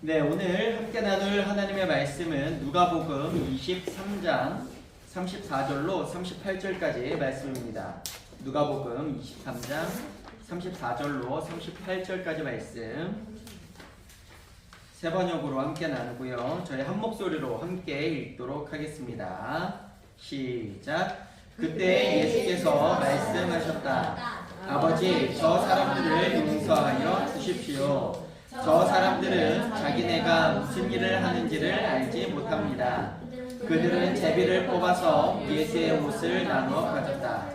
네, 오늘 함께 나눌 하나님의 말씀은 누가복음 23장 34절로 38절까지의 말씀입니다. 누가복음 23장 34절로 38절까지 말씀 세 번역으로 함께 나누고요. 저희 한 목소리로 함께 읽도록 하겠습니다. 시작. 그때 예수께서 말씀하셨다. 아버지, 저 사람들을 용서하여 주십시오. 저 사람들은 자기네가 무슨 일을 하는지를 알지 못합니다. 그들은 제비를 뽑아서 예수의 옷을 나누어 가졌다.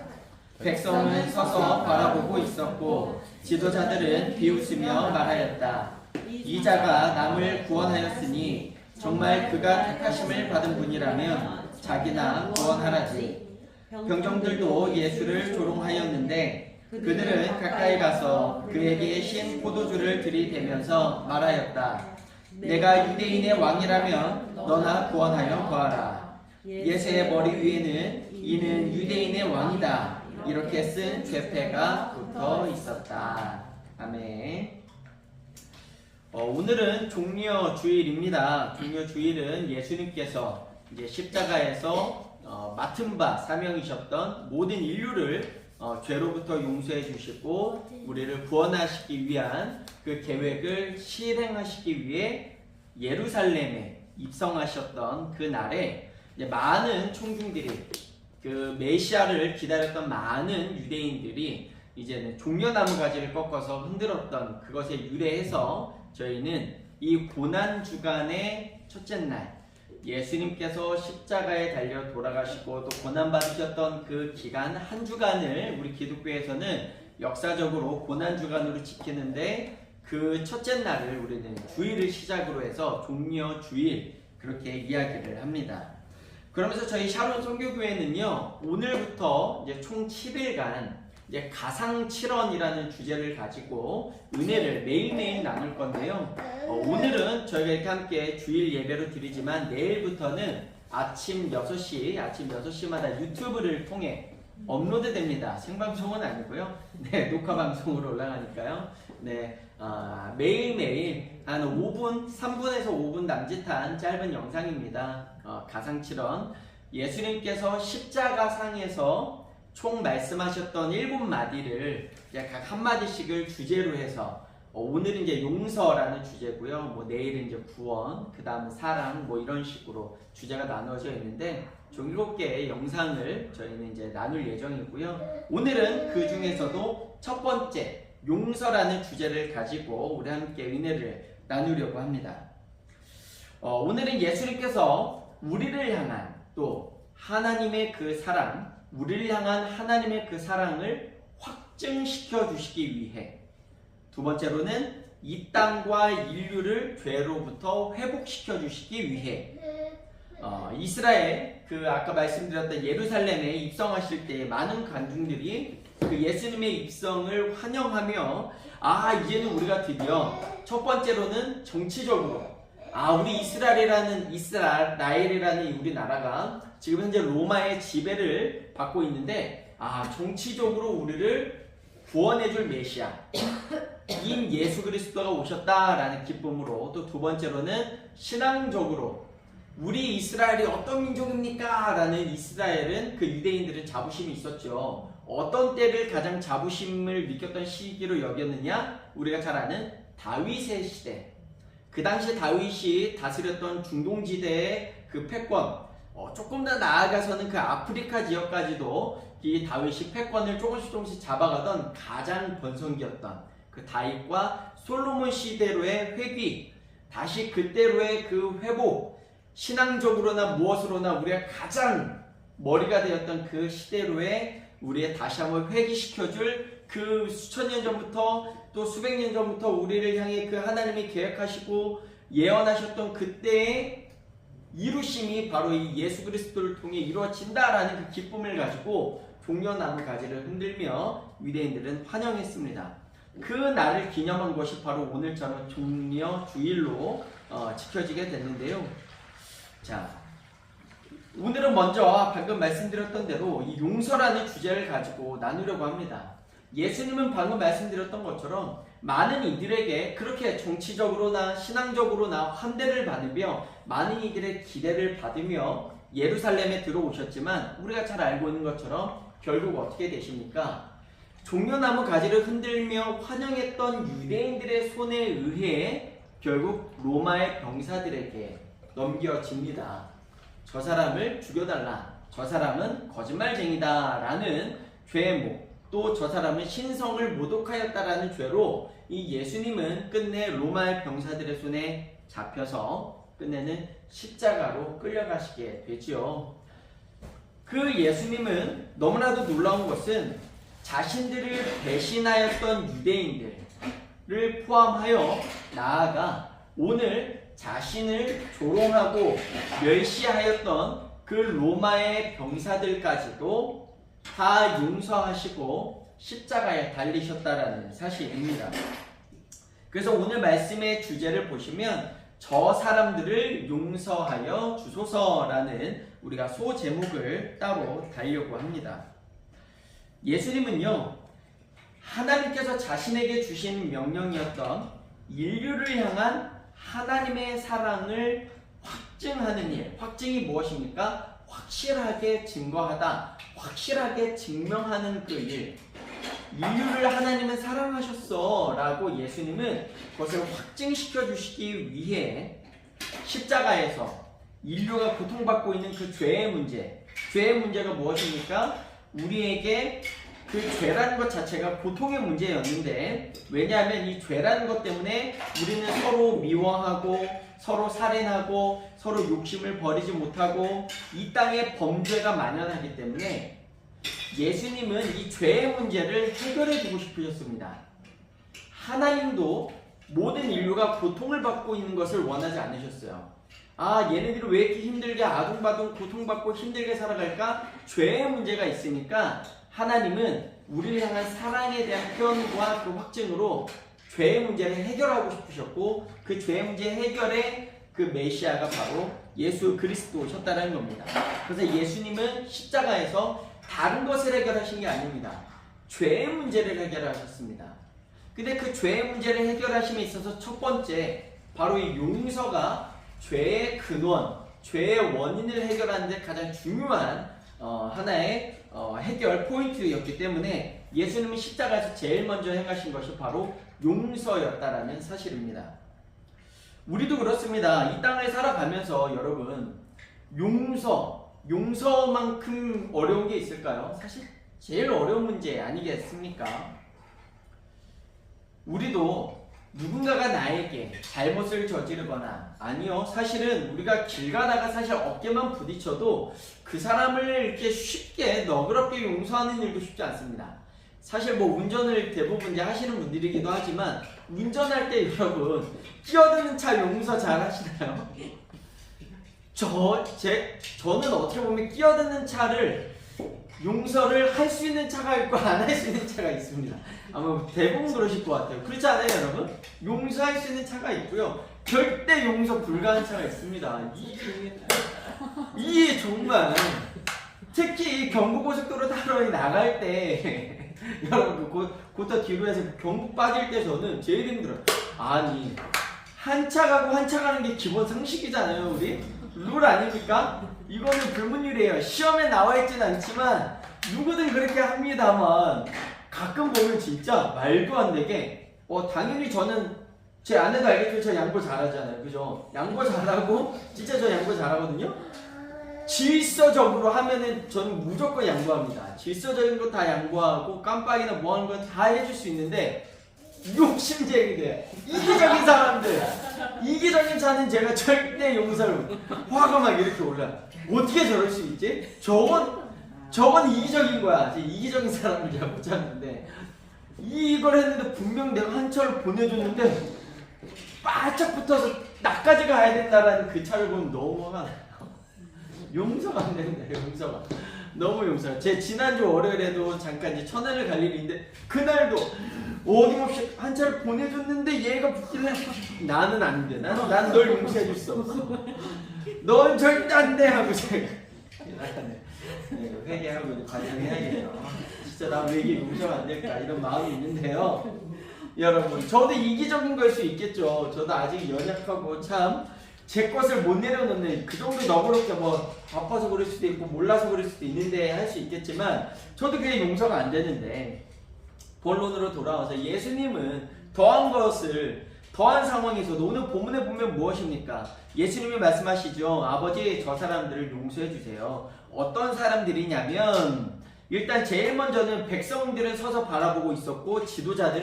백성은 서서 바라보고 있었고 지도자들은 비웃으며 말하였다. 이 자가 남을 구원하였으니 정말 그가 택하심을 받은 분이라면 자기나 구원하라지. 병정들도 예수를 조롱하였는데 그들은 가까이 가서 그에게 신 포도주를 들이대면서 말하였다. 내가 유대인의 왕이라면 너나 구원하여 구하라. 예수의 머리 위에는 이는 유대인의 왕이다. 이렇게 쓴 죄패가 붙어 있었다. 아멘. 오늘은 종려주일입니다. 종려주일은 예수님께서 이제 십자가에서 맡은 바 사명이셨던 모든 인류를 죄로부터 용서해 주시고 우리를 구원하시기 위한 그 계획을 실행하시기 위해 예루살렘에 입성하셨던 그 날에 이제 많은 총중들이 그 메시아를 기다렸던 많은 유대인들이 이제는 종려나무 가지를 꺾어서 흔들었던 그것에 유래해서 저희는 이 고난주간의 첫째 날 예수님께서 십자가에 달려 돌아가시고 또 고난받으셨던 그 기간 한 주간을 우리 기독교에서는 역사적으로 고난주간으로 지키는데 그 첫째 날을 우리는 주일을 시작으로 해서 종려주일 그렇게 이야기를 합니다. 그러면서 저희 샤론 선교교회는요 오늘부터 이제 총 7일간 이제 가상칠언이라는 주제를 가지고 은혜를 매일매일 나눌 건데요. 오늘은 저희가 이렇게 함께 주일 예배로 드리지만 내일부터는 아침 6시마다 유튜브를 통해 업로드 됩니다. 생방송은 아니고요. 네, 녹화 방송으로 올라가니까요. 네, 매일매일 한 5분, 3분에서 5분 남짓한 짧은 영상입니다. 가상칠언. 예수님께서 십자가상에서 총 말씀하셨던 7마디를 각 한마디씩을 주제로 해서 오늘은 이제 용서라는 주제고요. 뭐 내일은 이제 구원, 그 다음 사랑, 뭐 이런 식으로 주제가 나누어져 있는데 총 7개의 영상을 저희는 이제 나눌 예정이고요. 오늘은 그 중에서도 첫 번째 용서라는 주제를 가지고 우리 함께 은혜를 나누려고 합니다. 오늘은 예수님께서 우리를 향한 또 하나님의 그 사랑, 우리를 향한 하나님의 그 사랑을 확증시켜 주시기 위해 두 번째로는 이 땅과 인류를 죄로부터 회복시켜 주시기 위해 이스라엘 그 아까 말씀드렸던 예루살렘에 입성하실 때 많은 관중들이 그 예수님의 입성을 환영하며 이제는 우리가 드디어 첫 번째로는 정치적으로 우리 이스라엘이라는 우리 나라가 지금 현재 로마의 지배를 받고 있는데 정치적으로 우리를 구원해줄 메시아 인 예수 그리스도가 오셨다라는 기쁨으로 또 두 번째로는 신앙적으로 우리 이스라엘이 어떤 민족입니까? 라는 이스라엘은 그 유대인들은 자부심이 있었죠. 어떤 때를 가장 자부심을 느꼈던 시기로 여겼느냐? 우리가 잘 아는 다윗의 시대. 그 당시 다윗이 다스렸던 중동지대의 그 패권, 조금 더 나아가서는 그 아프리카 지역까지도 이 다윗이 패권을 조금씩 잡아가던 가장 번성기였던 그 다윗과 솔로몬 시대로의 회귀, 다시 그때로의 그 회복, 신앙적으로나 무엇으로나 우리가 가장 머리가 되었던 그 시대로의 우리의 다시 한번 회귀시켜줄 그 수천 년 전부터 또 수백 년 전부터 우리를 향해 그 하나님이 계획하시고 예언하셨던 그때의 이루심이 바로 이 예수 그리스도를 통해 이루어진다라는 그 기쁨을 가지고 종려나무 가지를 흔들며 유대인들은 환영했습니다. 그 날을 기념한 것이 바로 오늘처럼 종려주일로 지켜지게 됐는데요. 자, 오늘은 먼저 방금 말씀드렸던 대로 이 용서라는 주제를 가지고 나누려고 합니다. 예수님은 방금 말씀드렸던 것처럼 많은 이들에게 그렇게 정치적으로나 신앙적으로나 환대를 받으며 많은 이들의 기대를 받으며 예루살렘에 들어오셨지만 우리가 잘 알고 있는 것처럼 결국 어떻게 되십니까? 종려나무 가지를 흔들며 환영했던 유대인들의 손에 의해 결국 로마의 병사들에게 넘겨집니다. 저 사람을 죽여달라. 저 사람은 거짓말쟁이다 라는 죄목, 또 저 사람은 신성을 모독하였다라는 죄로 이 예수님은 끝내 로마의 병사들의 손에 잡혀서 끝내는 십자가로 끌려가시게 되지요. 그 예수님은 너무나도 놀라운 것은 자신들을 배신하였던 유대인들을 포함하여 나아가 오늘 자신을 조롱하고 멸시하였던 그 로마의 병사들까지도 다 용서하시고 십자가에 달리셨다라는 사실입니다. 그래서 오늘 말씀의 주제를 보시면 저 사람들을 용서하여 주소서라는 우리가 소제목을 따로 달려고 합니다. 예수님은요, 하나님께서 자신에게 주신 명령이었던 인류를 향한 하나님의 사랑을 확증하는 일, 확증이 무엇입니까? 확실하게 증거하다, 확실하게 증명하는 그 일. 인류를 하나님은 사랑하셨어 라고 예수님은 그것을 확증시켜 주시기 위해 십자가에서 인류가 고통받고 있는 그 죄의 문제가 무엇입니까? 우리에게 그 죄라는 것 자체가 고통의 문제였는데, 왜냐하면 이 죄라는 것 때문에 우리는 서로 미워하고 서로 살인하고 서로 욕심을 버리지 못하고 이 땅에 범죄가 만연하기 때문에 예수님은 이 죄의 문제를 해결해 주고 싶으셨습니다. 하나님도 모든 인류가 고통을 받고 있는 것을 원하지 않으셨어요. 아, 얘네들이 왜 이렇게 힘들게 아둥바둥 고통받고 힘들게 살아갈까? 죄의 문제가 있으니까 하나님은 우리를 향한 사랑에 대한 표현과 그 확증으로 죄의 문제를 해결하고 싶으셨고, 그 죄의 문제 해결의 그 메시아가 바로 예수 그리스도셨다는 겁니다. 그래서 예수님은 십자가에서 다른 것을 해결하신 게 아닙니다. 죄의 문제를 해결하셨습니다. 근데 그 죄의 문제를 해결하심에 있어서 첫 번째, 바로 이 용서가 죄의 근원, 죄의 원인을 해결하는 데 가장 중요한 하나의 해결 포인트였기 때문에 예수님은 십자가에서 제일 먼저 행하신 것이 바로 용서였다라는 사실입니다. 우리도 그렇습니다. 이 땅을 살아가면서 여러분, 용서만큼 어려운 게 있을까요? 사실 제일 어려운 문제 아니겠습니까? 우리도 누군가가 나에게 잘못을 저지르거나, 아니요, 사실은 우리가 길 가다가 사실 어깨만 부딪혀도 그 사람을 이렇게 쉽게 너그럽게 용서하는 일도 쉽지 않습니다. 사실 뭐 운전을 대부분 이제 하시는 분들이기도 하지만, 운전할 때 여러분 끼어드는 차 용서 잘 하시나요? 저는 어떻게 보면 끼어드는 차를 용서를 할 수 있는 차가 있고 안 할 수 있는 차가 있습니다. 아마 대부분 그러실 것 같아요. 그렇지 않아요, 여러분? 용서할 수 있는 차가 있고요, 절대 용서 불가한 차가 있습니다. 이게 정말, 특히 경부고속도로 타러 나갈 때 여러분 곧더 뒤로 해서 경북 빠질 때 저는 제일 힘들어요. 아니, 한 차 가고 한 차 가는 게 기본 상식이잖아요. 우리 룰 아닙니까? 이거는 불문율이에요. 시험에 나와 있진 않지만 누구든 그렇게 합니다만, 가끔 보면 진짜 말도 안 되게 당연히 저는 제 아내도 알겠지만 저 양보 잘하잖아요. 그죠? 양보 잘하고, 진짜 저 양보 잘하거든요. 질서적으로 하면은 저는 무조건 양보합니다. 질서적인 거 다 양보하고 깜빡이나 뭐 하는 건 다 해줄 수 있는데, 욕심쟁이들, 이기적인 사람들, 이기적인 차는 제가 절대 용서를, 화가 막 이렇게 올라. 어떻게 저럴 수 있지? 저건 이기적인 거야. 이기적인 사람을 제가 못 찾는데, 이걸 했는데 분명 내가 한 차를 보내줬는데 바짝 붙어서 나까지 가야 된다라는 그 차를 보면 너무 화가 나요. 용서가 안 된다. 용서가 너무 용서가. 제 지난주 월요일에도 잠깐 이제 천안을 갈 일이 있는데, 그날도 어김없이 한 차를 보내줬는데 얘가 붙길래 나는 안 돼. 난 널 용서해 줄 수 없어. 넌 절대 안 돼 하고 제가 회개하고 반성해야겠네요. 진짜 나 왜 이게 용서가 안 될까 이런 마음이 있는데요. 여러분, 저도 이기적인 걸 수 있겠죠. 저도 아직 연약하고 참 제 것을 못 내려놓는 그 정도 너그럽게 뭐 아파서 그럴 수도 있고 몰라서 그럴 수도 있는데 할 수 있겠지만 저도 그게 용서가 안 되는데 본론으로 돌아와서 예수님은 더한 상황에서도 오늘 본문에 보면 무엇입니까? 예수님이 말씀하시죠. 아버지 저 사람들을 용서해 주세요. 어떤 사람들이냐면 일단 제일 먼저는 백성들은 서서 바라보고 있었고 지도자들은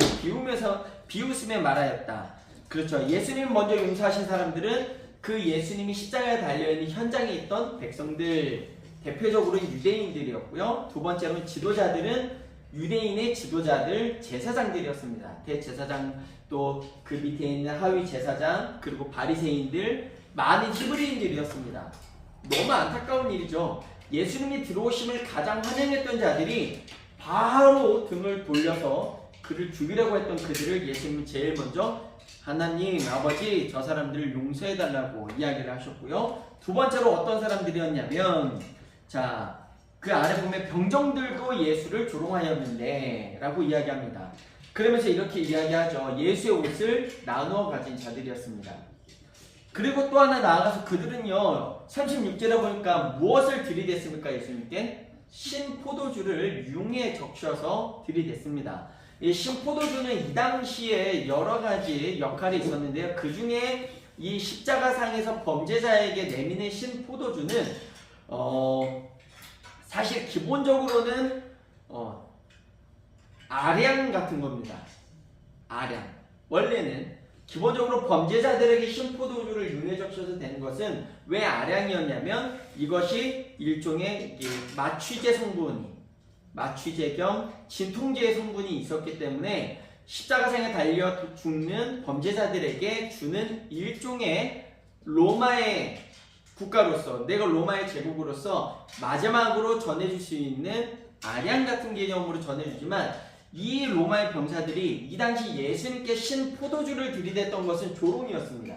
비웃으며 말하였다. 그렇죠. 예수님 먼저 용서하신 사람들은 그 예수님이 십자가에 달려있는 현장에 있던 백성들, 대표적으로 유대인들이었고요. 두 번째로는 지도자들은 유대인의 지도자들, 제사장들이었습니다. 대제사장, 또 그 밑에 있는 하위 제사장, 그리고 바리새인들, 많은 히브리인들이었습니다. 너무 안타까운 일이죠. 예수님이 들어오심을 가장 환영했던 자들이 바로 등을 돌려서 그를 죽이려고 했던 그들을 예수님은 제일 먼저 하나님 아버지 저 사람들을 용서해달라고 이야기를 하셨고요. 두 번째로 어떤 사람들이었냐면 자, 그 아래 보면 병정들도 예수를 조롱하였는데 라고 이야기합니다. 그러면서 이렇게 이야기하죠. 예수의 옷을 나누어 가진 자들이었습니다. 그리고 또 하나 나아가서 그들은요 36절에 보니까 무엇을 들이댔습니까? 예수님께 신포도주를 융에 적셔서 들이댔습니다. 이 신포도주는 이 당시에 여러 가지 역할이 있었는데요. 그 중에 이 십자가상에서 범죄자에게 내미는 신포도주는 사실 기본적으로는 아량 같은 겁니다. 아량. 원래는 기본적으로 범죄자들에게 신포도주를 융에 적셔서 된 것은 왜 아량이었냐면 이것이 일종의 마취제 성분이 마취제 겸 진통제의 성분이 있었기 때문에 십자가상에 달려 죽는 범죄자들에게 주는 일종의 로마의 국가로서 내가 로마의 제국으로서 마지막으로 전해줄 수 있는 아량 같은 개념으로 전해주지만 이 로마의 병사들이 이 당시 예수님께 신포도주를 들이댔던 것은 조롱이었습니다.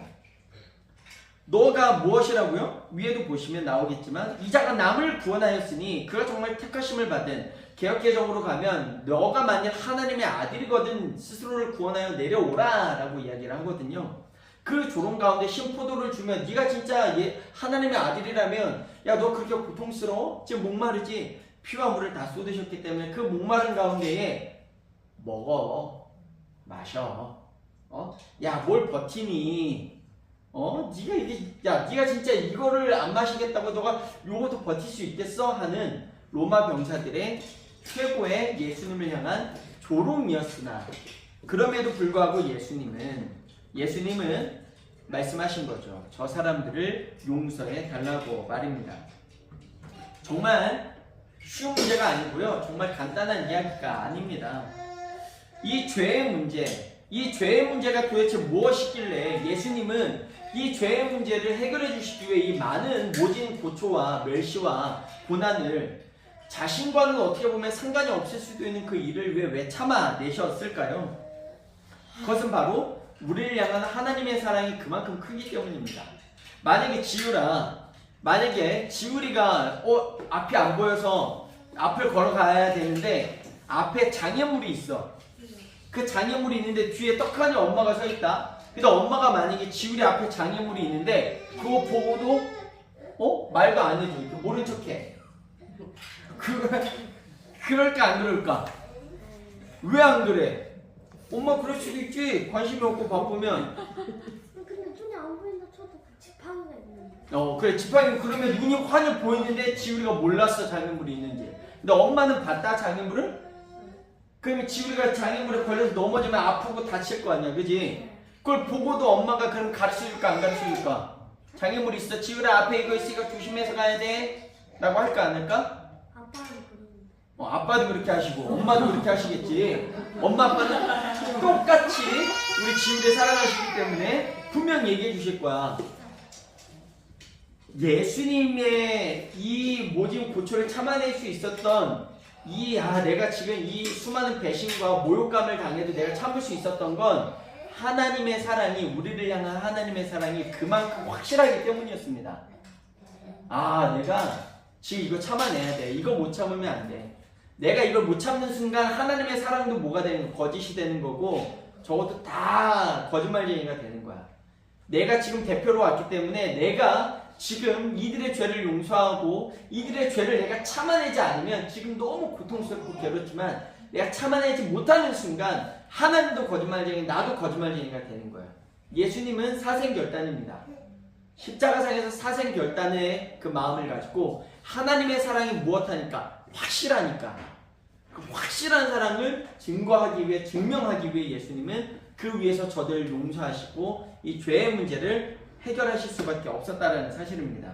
너가 무엇이라고요? 위에도 보시면 나오겠지만 이자가 남을 구원하였으니 그가 정말 택하심을 받은 개역개정으로 가면 너가 만약 하나님의 아들이거든 스스로를 구원하여 내려오라 라고 이야기를 하거든요. 그 조롱 가운데 신포도를 주면 네가 진짜 하나님의 아들이라면 야 너 그렇게 고통스러워? 지금 목마르지? 피와 물을 다 쏟으셨기 때문에 그 목마른 가운데에 먹어 마셔 야 뭘 버티니 네가 진짜 이거를 안 마시겠다고 너가 요것도 버틸 수 있겠어? 하는 로마 병사들의 최고의 예수님을 향한 조롱이었으나 그럼에도 불구하고 예수님은 말씀하신 거죠. 저 사람들을 용서해 달라고 말입니다. 정말 쉬운 문제가 아니고요. 정말 간단한 이야기가 아닙니다. 이 죄의 문제가 도대체 무엇이길래 예수님은 이 죄의 문제를 해결해 주시기 위해 이 많은 모진 고초와 멸시와 고난을 자신과는 어떻게 보면 상관이 없을 수도 있는 그 일을 왜 참아내셨을까요? 그것은 바로 우리를 향한 하나님의 사랑이 그만큼 크기 때문입니다. 만약에 지우리가 앞이 안 보여서 앞을 걸어가야 되는데 앞에 장애물이 있어. 그 장애물이 있는데 뒤에 떡하니 엄마가 서 있다. 근데 엄마가 만약에 지우리 앞에 장애물이 있는데 그거 보고도 말도 안 해줘. 모른 척해. 그럴까 안 그럴까? 왜 안 그래? 엄마 그럴 수도 있지. 관심이 없고 바쁘면. 근데 눈이 안 보인다 쳐도 지팡이가 있는데. 그래 지팡이 그러면 눈이 환히 보이는데 지우리가 몰랐어 장애물이 있는지. 근데 엄마는 봤다 장애물을? 그러면 지우리가 장애물에 걸려서 넘어지면 아프고 다칠 거 아니야, 그지? 그걸 보고도 엄마가 그럼 가르쳐줄까 안 가르쳐줄까? 장애물 있어, 지우라 앞에 이거 있으니까 조심해서 가야 돼 라고 할까 안 할까? 아빠는 그러는데. 아빠도 그렇게 하시고 엄마도 그렇게 하시겠지. 엄마 아빠는 똑같이 우리 지우를 사랑하시기 때문에 분명 얘기해 주실 거야. 예수님의 이 모진 고초를 참아낼 수 있었던 내가 지금 이 수많은 배신과 모욕감을 당해도 내가 참을 수 있었던 건 하나님의 사랑이, 우리를 향한 하나님의 사랑이 그만큼 확실하기 때문이었습니다. 내가 지금 이거 참아내야 돼. 이거 못 참으면 안 돼. 내가 이걸 못 참는 순간 하나님의 사랑도 뭐가 되는 거? 거짓이 되는 거고 적어도 다 거짓말쟁이가 되는 거야. 내가 지금 대표로 왔기 때문에 내가 지금 이들의 죄를 용서하고 이들의 죄를 내가 참아내지 않으면 지금 너무 고통스럽고 괴롭지만 내가 참아내지 못하는 순간 하나님도 거짓말쟁이, 나도 거짓말쟁이가 되는 거야. 예수님은 사생결단입니다. 십자가상에서 사생결단의 그 마음을 가지고 하나님의 사랑이 무엇하니까? 확실하니까. 그 확실한 사랑을 증거하기 위해, 증명하기 위해 예수님은 그 위에서 저들을 용서하시고 이 죄의 문제를 해결하실 수밖에 없었다는 사실입니다.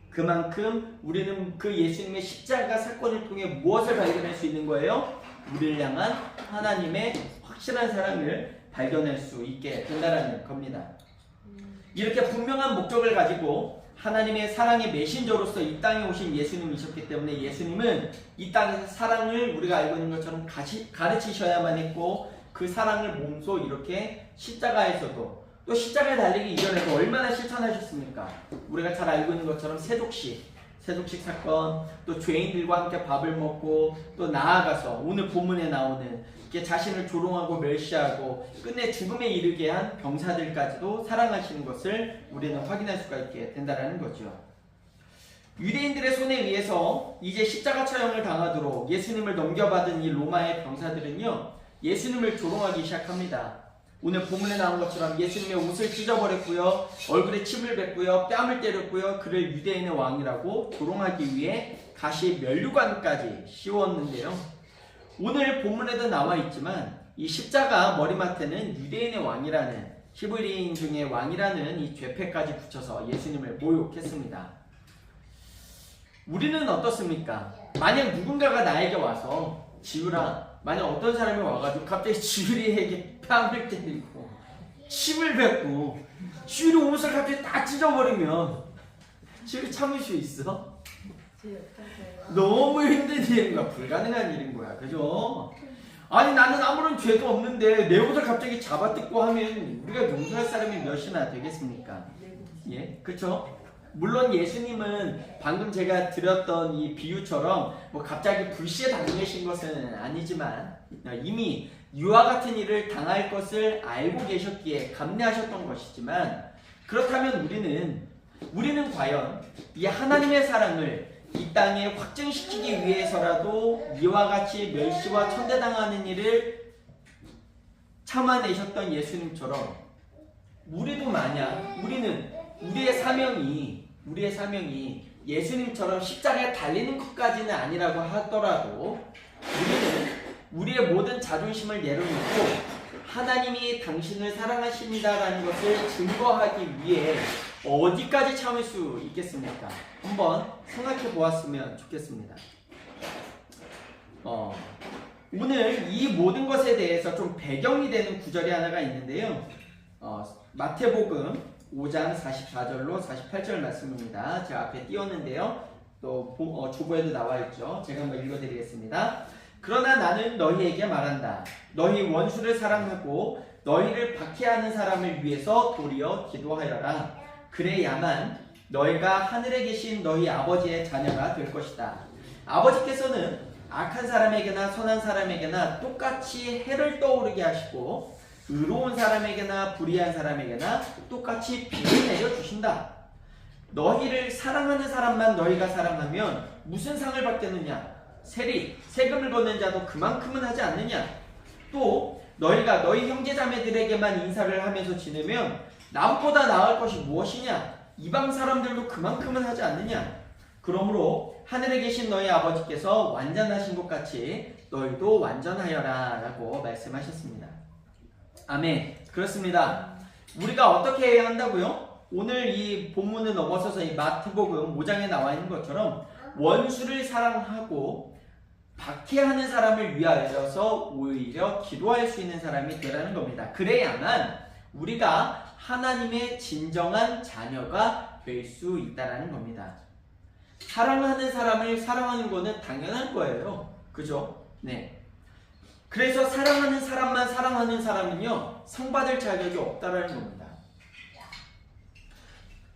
그만큼 우리는 그 예수님의 십자가 사건을 통해 무엇을 발견할 수 있는 거예요? 우리를 향한 하나님의 확실한 사랑을 발견할 수 있게 된다는 겁니다. 이렇게 분명한 목적을 가지고 하나님의 사랑의 메신저로서 이 땅에 오신 예수님이셨기 때문에 예수님은 이 땅에서 사랑을 우리가 알고 있는 것처럼 가르치셔야만 했고 그 사랑을 몸소 이렇게 십자가에서도 또 십자가에 달리기 이전에도 얼마나 실천하셨습니까? 우리가 잘 알고 있는 것처럼 세족식 사건, 또 죄인들과 함께 밥을 먹고 또 나아가서 오늘 본문에 나오는 이렇게 자신을 조롱하고 멸시하고 끝내 죽음에 이르게 한 병사들까지도 사랑하시는 것을 우리는 확인할 수가 있게 된다는 거죠. 유대인들의 손에 의해서 이제 십자가 처형을 당하도록 예수님을 넘겨받은 이 로마의 병사들은요, 예수님을 조롱하기 시작합니다. 오늘 본문에 나온 것처럼 예수님의 옷을 찢어버렸고요, 얼굴에 침을 뱉고요, 뺨을 때렸고요, 그를 유대인의 왕이라고 조롱하기 위해 가시 면류관까지 씌웠는데요. 오늘 본문에도 나와 있지만 이 십자가 머리맡에는 유대인의 왕이라는, 히브리인 중에 왕이라는 이 죄패까지 붙여서 예수님을 모욕했습니다. 우리는 어떻습니까? 만약 누군가가 나에게 와서 지우라, 만약 어떤 사람이 와가지고 갑자기 지우리에게 뺨을 때리고 침을 뱉고 지우리 옷을 갑자기 다 찢어버리면 지우리 참을 수 있어? 너무 힘든 일인 거야. 불가능한 일인 거야. 그죠? 아니 나는 아무런 죄도 없는데 내 옷을 갑자기 잡아뜯고 하면 우리가 용서할 사람이 몇이나 되겠습니까? 예, 그렇죠? 물론 예수님은 방금 제가 드렸던 이 비유처럼 뭐 갑자기 불시에 당하신 것은 아니지만 이미 이와 같은 일을 당할 것을 알고 계셨기에 감내하셨던 것이지만, 그렇다면 우리는 과연 이 하나님의 사랑을 이 땅에 확증시키기 위해서라도 이와 같이 멸시와 천대당하는 일을 참아내셨던 예수님처럼 우리도 만약 우리의 사명이 예수님처럼 십자가에 달리는 것까지는 아니라고 하더라도 우리는 우리의 모든 자존심을 내려놓고 하나님이 당신을 사랑하십니다라는 것을 증거하기 위해 어디까지 참을 수 있겠습니까? 한번 생각해 보았으면 좋겠습니다. 오늘 이 모든 것에 대해서 좀 배경이 되는 구절이 하나가 있는데요. 마태복음 5장 44절로 48절 말씀입니다. 제가 앞에 띄웠는데요. 또 주보에도 나와 있죠. 제가 한번 읽어드리겠습니다. 그러나 나는 너희에게 말한다. 너희 원수를 사랑하고 너희를 박해하는 사람을 위해서 도리어 기도하여라. 그래야만 너희가 하늘에 계신 너희 아버지의 자녀가 될 것이다. 아버지께서는 악한 사람에게나 선한 사람에게나 똑같이 해를 떠오르게 하시고 의로운 사람에게나 불의한 사람에게나 똑같이 비를 내려주신다. 너희를 사랑하는 사람만 너희가 사랑하면 무슨 상을 받겠느냐? 세금을 걷는 자도 그만큼은 하지 않느냐? 또 너희가 너희 형제자매들에게만 인사를 하면서 지내면 남보다 나을 것이 무엇이냐? 이방 사람들도 그만큼은 하지 않느냐? 그러므로 하늘에 계신 너희 아버지께서 완전하신 것 같이 너희도 완전하여라 라고 말씀하셨습니다. 아멘. 그렇습니다. 우리가 어떻게 해야 한다고요? 오늘 이 본문을 넘어서서 이 마태복음 5장에 나와 있는 것처럼 원수를 사랑하고 박해하는 사람을 위하여서 오히려 기도할 수 있는 사람이 되라는 겁니다. 그래야만 우리가 하나님의 진정한 자녀가 될 수 있다는 겁니다. 사랑하는 사람을 사랑하는 거는 당연한 거예요. 그죠? 네. 그래서 사랑하는 사람만 사랑하는 사람은요, 상 받을 자격이 없다라는 겁니다.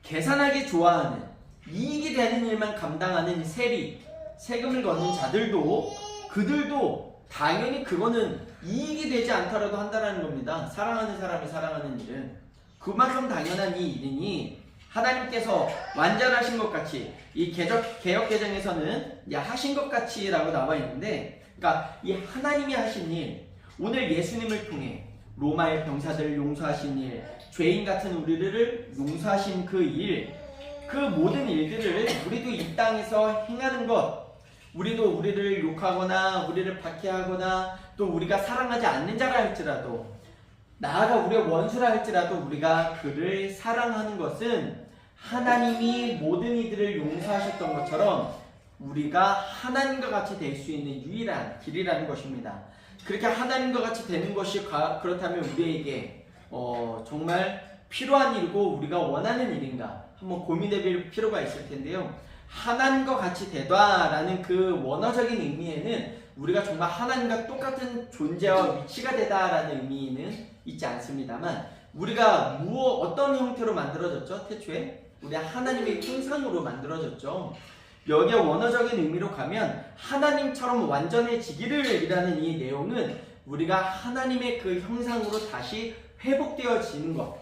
계산하기 좋아하는, 이익이 되는 일만 감당하는 세금을 걷는 자들도, 그들도 당연히 그거는 이익이 되지 않더라도 한다는 겁니다. 사랑하는 사람이 사랑하는 일은 그만큼 당연한 이 일이니 하나님께서 완전하신 것 같이 이 개역개정에서는 하신 것 같이라고 나와 있는데, 그러니까 이 하나님이 하신 일, 오늘 예수님을 통해 로마의 병사들을 용서하신 일, 죄인 같은 우리를 용서하신 그 일, 그 모든 일들을 우리도 이 땅에서 행하는 것, 우리도 우리를 욕하거나 우리를 박해하거나 또 우리가 사랑하지 않는 자라 할지라도, 나아가 우리의 원수라 할지라도 우리가 그를 사랑하는 것은 하나님이 모든 이들을 용서하셨던 것처럼 우리가 하나님과 같이 될 수 있는 유일한 길이라는 것입니다. 그렇게 하나님과 같이 되는 것이 그렇다면 우리에게 정말 필요한 일이고 우리가 원하는 일인가 한번 고민해 볼 필요가 있을 텐데요. 하나님과 같이 되다라는 그 원어적인 의미에는 우리가 정말 하나님과 똑같은 존재와 위치가 되다라는 의미는 있지 않습니다만, 우리가 어떤 형태로 만들어졌죠? 태초에 우리 하나님의 형상으로 만들어졌죠. 여기에 원어적인 의미로 가면 하나님처럼 완전해지기를 이라는 이 내용은 우리가 하나님의 그 형상으로 다시 회복되어지는 것,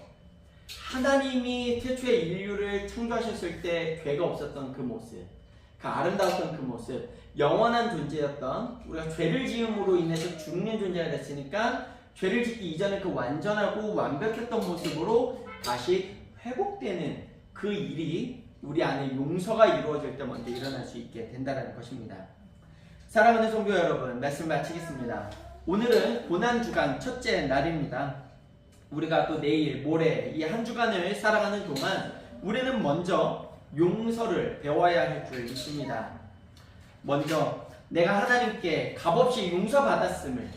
하나님이 태초에 인류를 창조하셨을 때 죄가 없었던 그 모습, 그 아름다웠던 그 모습, 영원한 존재였던, 우리가 죄를 지음으로 인해서 죽는 존재가 됐으니까 죄를 짓기 이전에 그 완전하고 완벽했던 모습으로 다시 회복되는 그 일이 우리 안에 용서가 이루어질 때 먼저 일어날 수 있게 된다는 것입니다. 사랑하는 성도 여러분, 말씀 마치겠습니다. 오늘은 고난주간 첫째 날입니다. 우리가 또 내일, 모레 이 한 주간을 살아가는 동안 우리는 먼저 용서를 배워야 할 줄 믿습니다. 먼저 내가 하나님께 값없이 용서받았음을,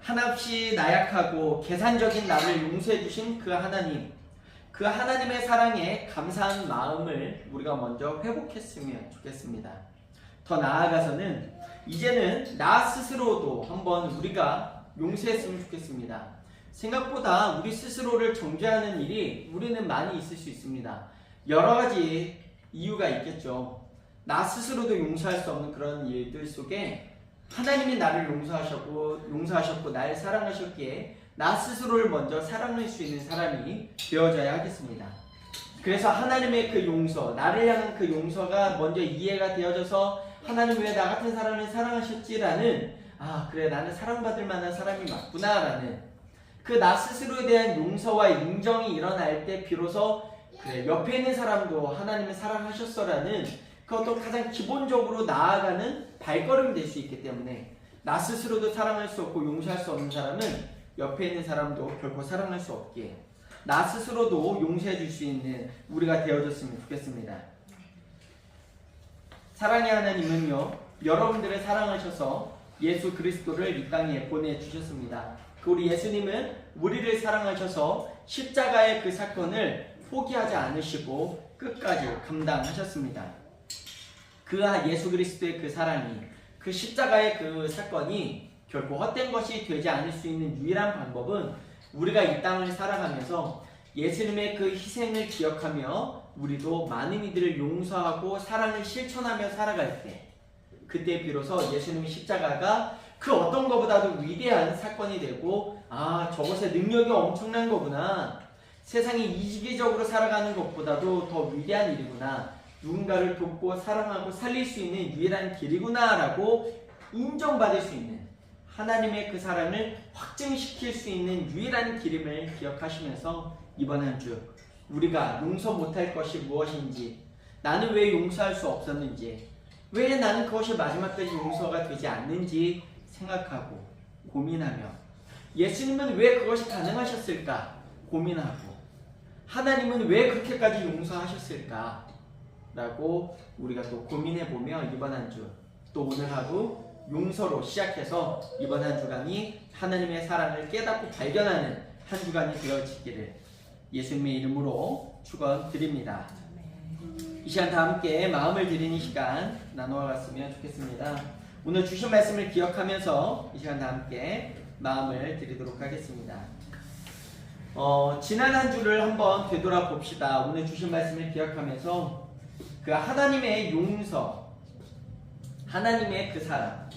한없이 나약하고 계산적인 나를 용서해 주신 그 하나님, 그 하나님의 사랑에 감사한 마음을 우리가 먼저 회복했으면 좋겠습니다. 더 나아가서는 이제는 나 스스로도 한번 우리가 용서했으면 좋겠습니다. 생각보다 우리 스스로를 정죄하는 일이 우리는 많이 있을 수 있습니다. 여러 가지 이유가 있겠죠. 나 스스로도 용서할 수 없는 그런 일들 속에 하나님이 나를 용서하셨고 나를 사랑하셨기에 나 스스로를 먼저 사랑할 수 있는 사람이 되어져야 하겠습니다. 그래서 하나님의 그 용서, 나를 향한 그 용서가 먼저 이해가 되어져서 하나님 왜 나 같은 사람을 사랑하셨지라는, 그래 나는 사랑받을 만한 사람이 맞구나 라는 그 나 스스로에 대한 용서와 인정이 일어날 때 비로소 그래 옆에 있는 사람도 하나님을 사랑하셨어라는 그것도 가장 기본적으로 나아가는 발걸음이 될 수 있기 때문에, 나 스스로도 사랑할 수 없고 용서할 수 없는 사람은 옆에 있는 사람도 결코 사랑할 수 없기에 나 스스로도 용서해 줄 수 있는 우리가 되어줬으면 좋겠습니다. 사랑의 하나님은요, 여러분들을 사랑하셔서 예수 그리스도를 이 땅에 보내주셨습니다. 그 우리 예수님은 우리를 사랑하셔서 십자가의 그 사건을 포기하지 않으시고 끝까지 감당하셨습니다. 그 예수 그리스도의 그 사랑이, 그 십자가의 그 사건이 결코 헛된 것이 되지 않을 수 있는 유일한 방법은 우리가 이 땅을 살아가면서 예수님의 그 희생을 기억하며 우리도 많은 이들을 용서하고 사랑을 실천하며 살아갈 때, 그때 비로소 예수님의 십자가가 그 어떤 것보다도 위대한 사건이 되고, 저것의 능력이 엄청난 거구나, 세상이 이기적으로 살아가는 것보다도 더 위대한 일이구나, 누군가를 돕고 사랑하고 살릴 수 있는 유일한 길이구나 라고 인정받을 수 있는, 하나님의 그 사랑을 확증시킬 수 있는 유일한 길임을 기억하시면서 이번 한 주 우리가 용서 못할 것이 무엇인지, 나는 왜 용서할 수 없었는지, 왜 나는 그것이 마지막까지 용서가 되지 않는지 생각하고 고민하며, 예수님은 왜 그것이 가능하셨을까 고민하고, 하나님은 왜 그렇게까지 용서하셨을까 라고 우리가 또 고민해보며 이번 한 주, 또 오늘 하루 용서로 시작해서 이번 한 주간이 하나님의 사랑을 깨닫고 발견하는 한 주간이 되어지기를 예수님의 이름으로 축원드립니다. 이 시간 다 함께 마음을 드리는 시간 나누어 갔으면 좋겠습니다. 오늘 주신 말씀을 기억하면서 이 시간 다 함께 마음을 드리도록 하겠습니다. 지난 한 주를 한번 되돌아봅시다. 오늘 주신 말씀을 기억하면서 그 하나님의 용서, 하나님의 그 사랑,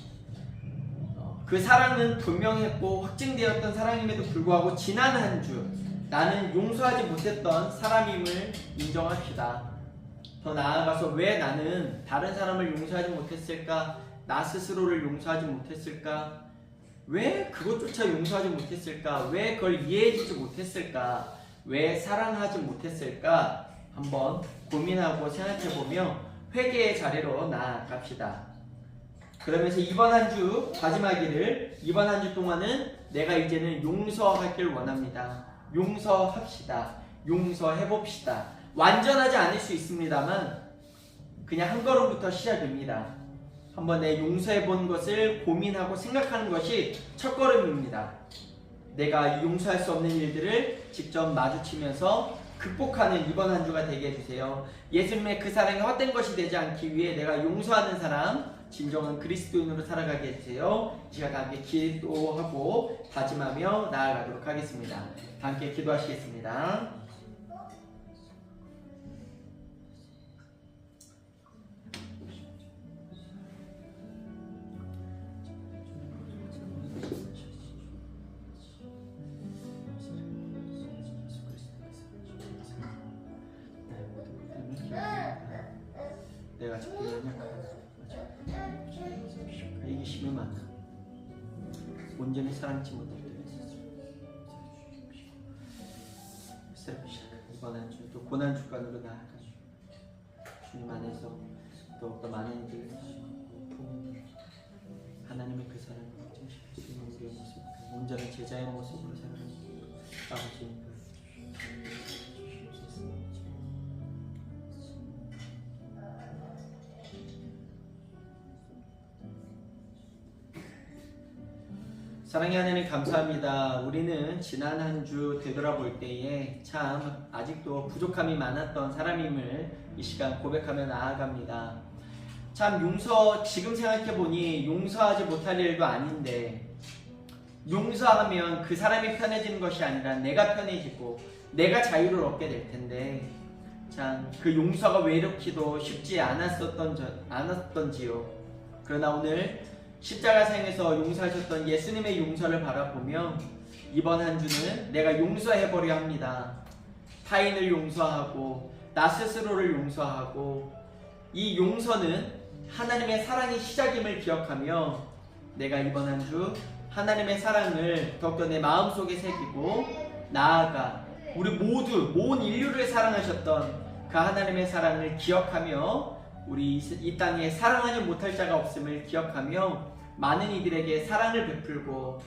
그 사랑은 분명했고 확증되었던 사랑임에도 불구하고 지난 한 주 나는 용서하지 못했던 사람임을 인정합시다. 더 나아가서 왜 나는 다른 사람을 용서하지 못했을까? 나 스스로를 용서하지 못했을까? 왜 그것조차 용서하지 못했을까? 왜 그걸 이해해주지 못했을까? 왜 사랑하지 못했을까? 한번 고민하고 생각해보며 회개의 자리로 나아갑시다. 그러면서 이번 한 주 마지막일을 이번 한 주 동안은 내가 이제는 용서하길 원합니다. 용서합시다. 용서해봅시다. 완전하지 않을 수 있습니다만 그냥 한 걸음부터 시작입니다. 한번 내 용서해본 것을 고민하고 생각하는 것이 첫 걸음입니다. 내가 용서할 수 없는 일들을 직접 마주치면서 극복하는 이번 한 주가 되게 해주세요. 예수님의 그 사랑이 헛된 것이 되지 않기 위해 내가 용서하는 사람, 진정한 그리스도인으로 살아가게 해주세요. 이 시간 함께 기도하고 다짐하며 나아가도록 하겠습니다. 함께 기도하시겠습니다. 내가 자꾸 연약하다. 이기심이 많아. 온전히 사랑치 못할 때 새롭게 시작한 이번 한 주 또 고난 주간으로 나아가죠. 주님 안에서 더욱더 많은 일을 하나님의 그 사랑을 확증시킬 수 있는 우리의 모습, 온전한 제자의 모습으로 살아가는 아버지. 사랑의 하나님 감사합니다. 우리는 지난 한 주 되돌아볼 때에 참 아직도 부족함이 많았던 사람임을 이 시간 고백하며 나아갑니다. 참 지금 생각해보니 용서하지 못할 일도 아닌데 용서하면 그 사람이 편해지는 것이 아니라 내가 편해지고 내가 자유를 얻게 될 텐데 참 그 용서가 왜 이렇게도 쉽지 않았던지요. 그러나 오늘 십자가상에서 용서하셨던 예수님의 용서를 바라보며 이번 한 주는 내가 용서해버려 합니다. 타인을 용서하고 나 스스로를 용서하고 이 용서는 하나님의 사랑의 시작임을 기억하며 내가 이번 한 주 하나님의 사랑을 더욱더 내 마음속에 새기고 나아가 우리 모두 온 인류를 사랑하셨던 그 하나님의 사랑을 기억하며 우리 이 땅에 사랑하지 못할 자가 없음을 기억하며 많은 이들에게 사랑을 베풀고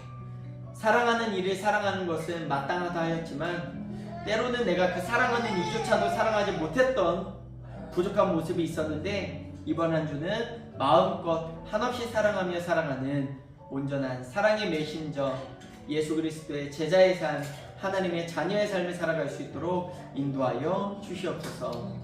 사랑하는 이를 사랑하는 것은 마땅하다 하였지만 때로는 내가 그 사랑하는 이조차도 사랑하지 못했던 부족한 모습이 있었는데 이번 한 주는 마음껏 한없이 사랑하며 살아가는 온전한 사랑의 메신저 예수 그리스도의 제자의 삶 하나님의 자녀의 삶을 살아갈 수 있도록 인도하여 주시옵소서.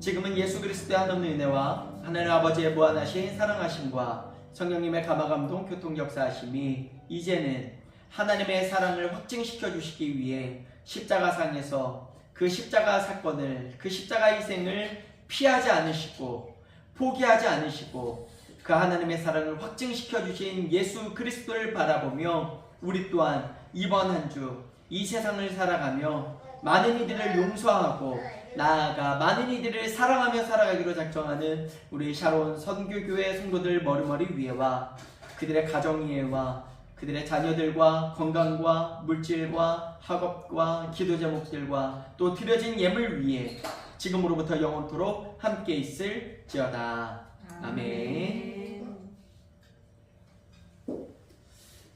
지금은 예수 그리스도의 한없는 은혜와 하나님 아버지의 무한하신 사랑하심과 성령님의 감화감동 교통역사하심이 이제는 하나님의 사랑을 확증시켜 주시기 위해 십자가상에서 그 십자가 사건을 그 십자가 희생을 피하지 않으시고 포기하지 않으시고 그 하나님의 사랑을 확증시켜 주신 예수 그리스도를 바라보며 우리 또한 이번 한 주 이 세상을 살아가며 많은 이들을 용서하고 나아가 많은 이들을 사랑하며 살아가기로 작정하는 우리 샤론 선교교회 성도들 머리머리 위에와 그들의 가정 위에와 그들의 자녀들과 건강과 물질과 학업과 기도 제목들과 또 드려진 예물 위에 지금으로부터 영원토록 함께 있을지어다. 아멘.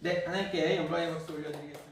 네, 하나님께 영광의 박수 올려드리겠습니다.